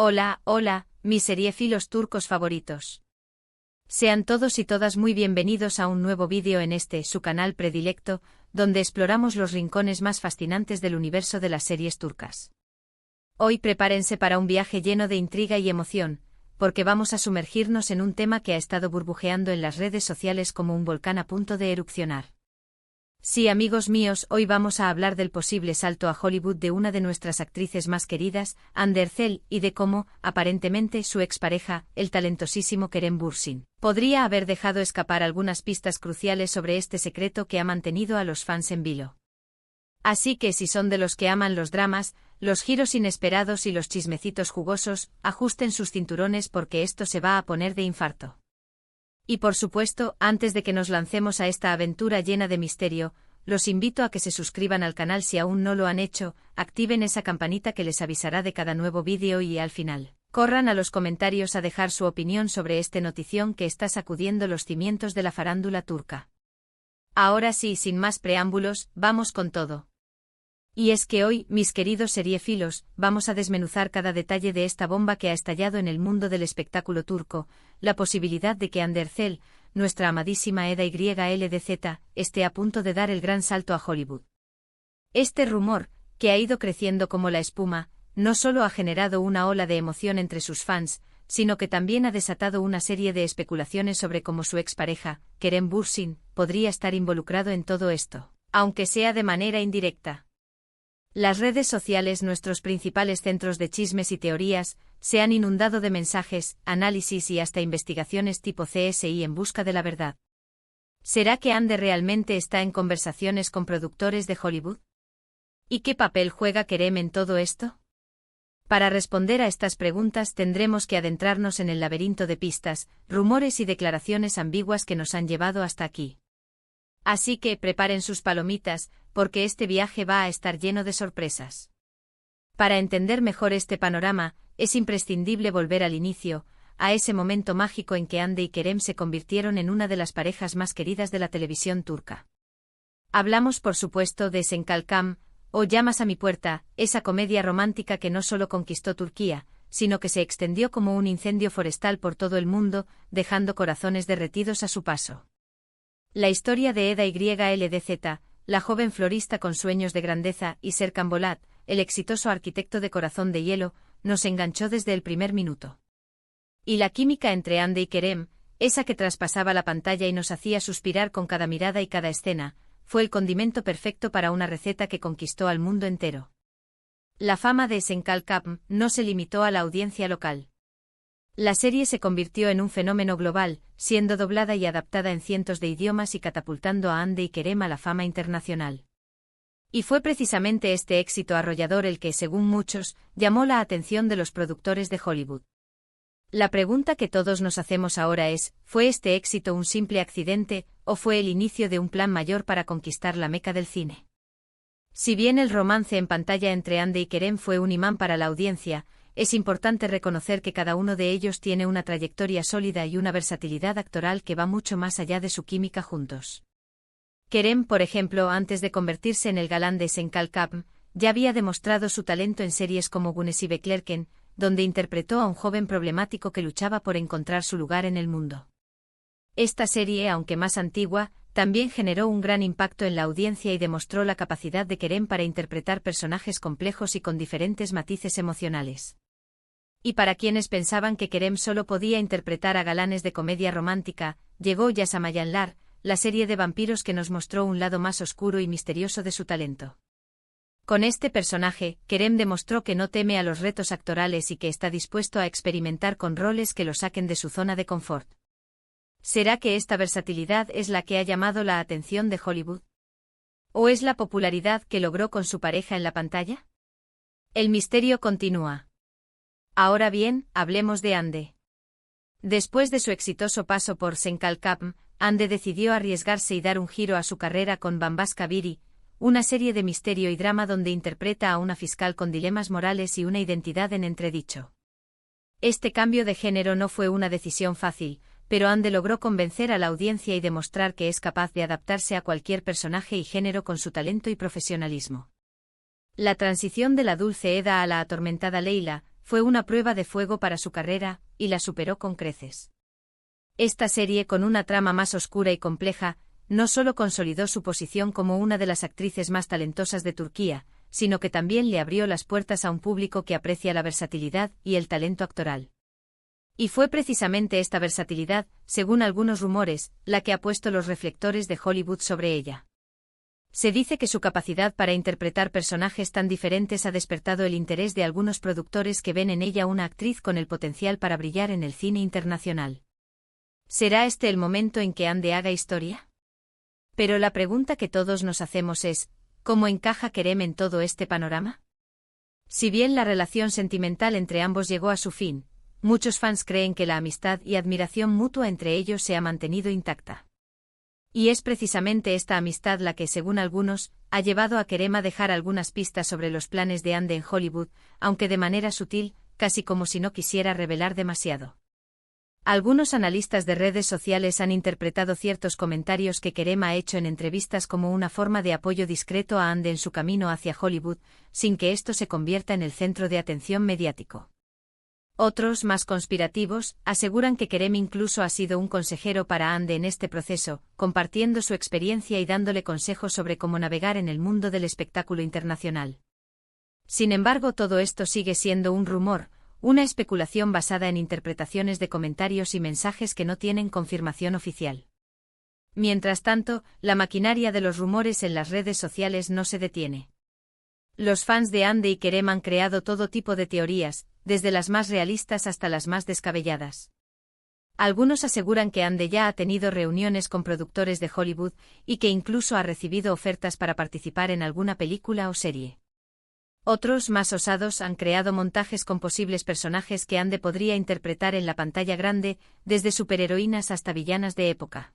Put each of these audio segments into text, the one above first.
Hola, hola, mis seriéfilos turcos favoritos. Sean todos y todas muy bienvenidos a un nuevo vídeo en su canal predilecto, donde exploramos los rincones más fascinantes del universo de las series turcas. Hoy prepárense para un viaje lleno de intriga y emoción, porque vamos a sumergirnos en un tema que ha estado burbujeando en las redes sociales como un volcán a punto de erupcionar. Sí, amigos míos, hoy vamos a hablar del posible salto a Hollywood de una de nuestras actrices más queridas, Hande Erçel, y de cómo, aparentemente, su expareja, el talentosísimo Kerem Bürsin, podría haber dejado escapar algunas pistas cruciales sobre este secreto que ha mantenido a los fans en vilo. Así que si son de los que aman los dramas, los giros inesperados y los chismecitos jugosos, ajusten sus cinturones porque esto se va a poner de infarto. Y por supuesto, antes de que nos lancemos a esta aventura llena de misterio, los invito a que se suscriban al canal si aún no lo han hecho, activen esa campanita que les avisará de cada nuevo vídeo y al final, corran a los comentarios a dejar su opinión sobre este notición que está sacudiendo los cimientos de la farándula turca. Ahora sí, sin más preámbulos, vamos con todo. Y es que hoy, mis queridos seriéfilos, vamos a desmenuzar cada detalle de esta bomba que ha estallado en el mundo del espectáculo turco, la posibilidad de que Hande Erçel, nuestra amadísima EDYLDZ, esté a punto de dar el gran salto a Hollywood. Este rumor, que ha ido creciendo como la espuma, no solo ha generado una ola de emoción entre sus fans, sino que también ha desatado una serie de especulaciones sobre cómo su expareja, Kerem Bürsin, podría estar involucrado en todo esto, aunque sea de manera indirecta. Las redes sociales, nuestros principales centros de chismes y teorías, se han inundado de mensajes, análisis y hasta investigaciones tipo CSI en busca de la verdad. ¿Será que Hande realmente está en conversaciones con productores de Hollywood? ¿Y qué papel juega Kerem en todo esto? Para responder a estas preguntas tendremos que adentrarnos en el laberinto de pistas, rumores y declaraciones ambiguas que nos han llevado hasta aquí. Así que preparen sus palomitas, porque este viaje va a estar lleno de sorpresas. Para entender mejor este panorama, es imprescindible volver al inicio, a ese momento mágico en que Hande y Kerem se convirtieron en una de las parejas más queridas de la televisión turca. Hablamos por supuesto de Sen Kalkam, o Llamas a mi puerta, esa comedia romántica que no solo conquistó Turquía, sino que se extendió como un incendio forestal por todo el mundo, dejando corazones derretidos a su paso. La historia de EDYLDZ, la joven florista con sueños de grandeza, y Serkan Bolat, el exitoso arquitecto de corazón de hielo, nos enganchó desde el primer minuto. Y la química entre Hande y Kerem, esa que traspasaba la pantalla y nos hacía suspirar con cada mirada y cada escena, fue el condimento perfecto para una receta que conquistó al mundo entero. La fama de Sen Kalkam no se limitó a la audiencia local. La serie se convirtió en un fenómeno global, siendo doblada y adaptada en cientos de idiomas y catapultando a Hande y Kerem a la fama internacional. Y fue precisamente este éxito arrollador el que, según muchos, llamó la atención de los productores de Hollywood. La pregunta que todos nos hacemos ahora es, ¿fue este éxito un simple accidente, o fue el inicio de un plan mayor para conquistar la meca del cine? Si bien el romance en pantalla entre Hande y Kerem fue un imán para la audiencia, es importante reconocer que cada uno de ellos tiene una trayectoria sólida y una versatilidad actoral que va mucho más allá de su química juntos. Kerem, por ejemplo, antes de convertirse en el galán de Sen Kalkam, ya había demostrado su talento en series como Güneşi Beklerken, donde interpretó a un joven problemático que luchaba por encontrar su lugar en el mundo. Esta serie, aunque más antigua, también generó un gran impacto en la audiencia y demostró la capacidad de Kerem para interpretar personajes complejos y con diferentes matices emocionales. Y para quienes pensaban que Kerem solo podía interpretar a galanes de comedia romántica, llegó Yaşamayanlar, la serie de vampiros que nos mostró un lado más oscuro y misterioso de su talento. Con este personaje, Kerem demostró que no teme a los retos actorales y que está dispuesto a experimentar con roles que lo saquen de su zona de confort. ¿Será que esta versatilidad es la que ha llamado la atención de Hollywood? ¿O es la popularidad que logró con su pareja en la pantalla? El misterio continúa. Ahora bien, hablemos de Hande. Después de su exitoso paso por Sen Kalkam, Hande decidió arriesgarse y dar un giro a su carrera con Bambaşka Biri, una serie de misterio y drama donde interpreta a una fiscal con dilemas morales y una identidad en entredicho. Este cambio de género no fue una decisión fácil, pero Hande logró convencer a la audiencia y demostrar que es capaz de adaptarse a cualquier personaje y género con su talento y profesionalismo. La transición de la dulce Eda a la atormentada Leyla fue una prueba de fuego para su carrera, y la superó con creces. Esta serie, con una trama más oscura y compleja, no solo consolidó su posición como una de las actrices más talentosas de Turquía, sino que también le abrió las puertas a un público que aprecia la versatilidad y el talento actoral. Y fue precisamente esta versatilidad, según algunos rumores, la que ha puesto los reflectores de Hollywood sobre ella. Se dice que su capacidad para interpretar personajes tan diferentes ha despertado el interés de algunos productores que ven en ella una actriz con el potencial para brillar en el cine internacional. ¿Será este el momento en que Hande haga historia? Pero la pregunta que todos nos hacemos es, ¿cómo encaja Kerem en todo este panorama? Si bien la relación sentimental entre ambos llegó a su fin, muchos fans creen que la amistad y admiración mutua entre ellos se ha mantenido intacta. Y es precisamente esta amistad la que, según algunos, ha llevado a Kerem a dejar algunas pistas sobre los planes de Hande en Hollywood, aunque de manera sutil, casi como si no quisiera revelar demasiado. Algunos analistas de redes sociales han interpretado ciertos comentarios que Kerem ha hecho en entrevistas como una forma de apoyo discreto a Hande en su camino hacia Hollywood, sin que esto se convierta en el centro de atención mediático. Otros, más conspirativos, aseguran que Kerem incluso ha sido un consejero para Hande en este proceso, compartiendo su experiencia y dándole consejos sobre cómo navegar en el mundo del espectáculo internacional. Sin embargo, todo esto sigue siendo un rumor, una especulación basada en interpretaciones de comentarios y mensajes que no tienen confirmación oficial. Mientras tanto, la maquinaria de los rumores en las redes sociales no se detiene. Los fans de Hande y Kerem han creado todo tipo de teorías, desde las más realistas hasta las más descabelladas. Algunos aseguran que Hande ya ha tenido reuniones con productores de Hollywood y que incluso ha recibido ofertas para participar en alguna película o serie. Otros, más osados, han creado montajes con posibles personajes que Hande podría interpretar en la pantalla grande, desde superheroínas hasta villanas de época.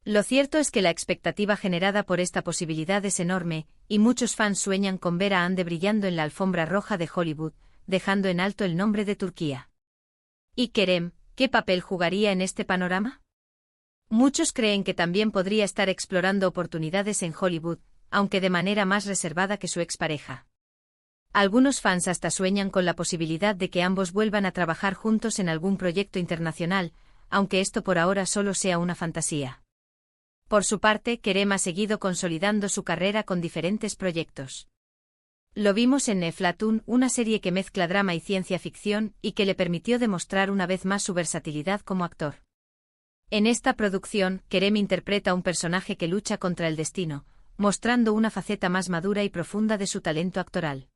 Lo cierto es que la expectativa generada por esta posibilidad es enorme, y muchos fans sueñan con ver a Hande brillando en la alfombra roja de Hollywood, dejando en alto el nombre de Turquía. ¿Y Kerem, qué papel jugaría en este panorama? Muchos creen que también podría estar explorando oportunidades en Hollywood, aunque de manera más reservada que su expareja. Algunos fans hasta sueñan con la posibilidad de que ambos vuelvan a trabajar juntos en algún proyecto internacional, aunque esto por ahora solo sea una fantasía. Por su parte, Kerem ha seguido consolidando su carrera con diferentes proyectos. Lo vimos en Eflatun, una serie que mezcla drama y ciencia ficción y que le permitió demostrar una vez más su versatilidad como actor. En esta producción, Kerem interpreta un personaje que lucha contra el destino, mostrando una faceta más madura y profunda de su talento actoral.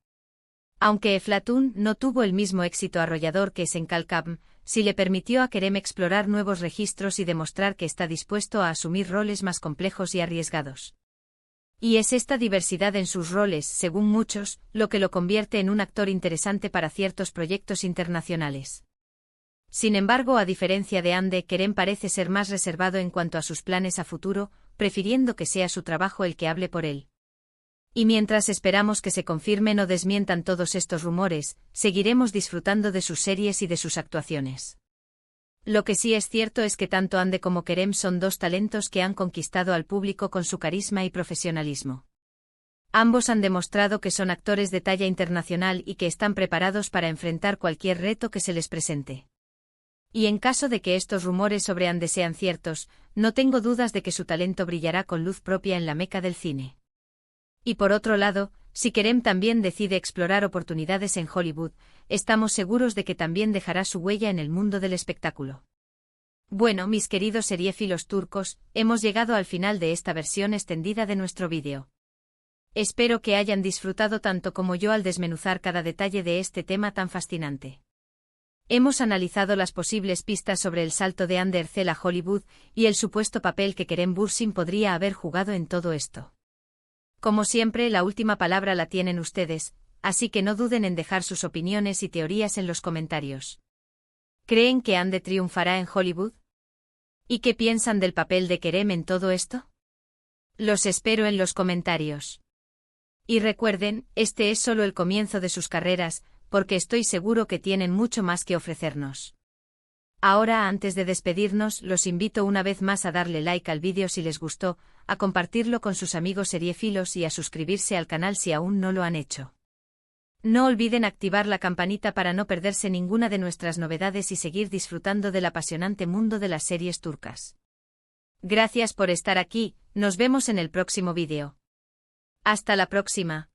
Aunque Eflatun no tuvo el mismo éxito arrollador que Senkalkam, sí le permitió a Kerem explorar nuevos registros y demostrar que está dispuesto a asumir roles más complejos y arriesgados. Y es esta diversidad en sus roles, según muchos, lo que lo convierte en un actor interesante para ciertos proyectos internacionales. Sin embargo, a diferencia de Hande, Kerem parece ser más reservado en cuanto a sus planes a futuro, prefiriendo que sea su trabajo el que hable por él. Y mientras esperamos que se confirmen o desmientan todos estos rumores, seguiremos disfrutando de sus series y de sus actuaciones. Lo que sí es cierto es que tanto Hande como Kerem son dos talentos que han conquistado al público con su carisma y profesionalismo. Ambos han demostrado que son actores de talla internacional y que están preparados para enfrentar cualquier reto que se les presente. Y en caso de que estos rumores sobre Hande sean ciertos, no tengo dudas de que su talento brillará con luz propia en la meca del cine. Y por otro lado, si Kerem también decide explorar oportunidades en Hollywood, estamos seguros de que también dejará su huella en el mundo del espectáculo. Bueno, mis queridos seriéfilos turcos, hemos llegado al final de esta versión extendida de nuestro vídeo. Espero que hayan disfrutado tanto como yo al desmenuzar cada detalle de este tema tan fascinante. Hemos analizado las posibles pistas sobre el salto de Hande Erçel a Hollywood y el supuesto papel que Kerem Bürsin podría haber jugado en todo esto. Como siempre, la última palabra la tienen ustedes, así que no duden en dejar sus opiniones y teorías en los comentarios. ¿Creen que Hande triunfará en Hollywood? ¿Y qué piensan del papel de Kerem en todo esto? Los espero en los comentarios. Y recuerden, este es solo el comienzo de sus carreras, porque estoy seguro que tienen mucho más que ofrecernos. Ahora, antes de despedirnos, los invito una vez más a darle like al vídeo si les gustó, a compartirlo con sus amigos seriéfilos y a suscribirse al canal si aún no lo han hecho. No olviden activar la campanita para no perderse ninguna de nuestras novedades y seguir disfrutando del apasionante mundo de las series turcas. Gracias por estar aquí, nos vemos en el próximo vídeo. Hasta la próxima.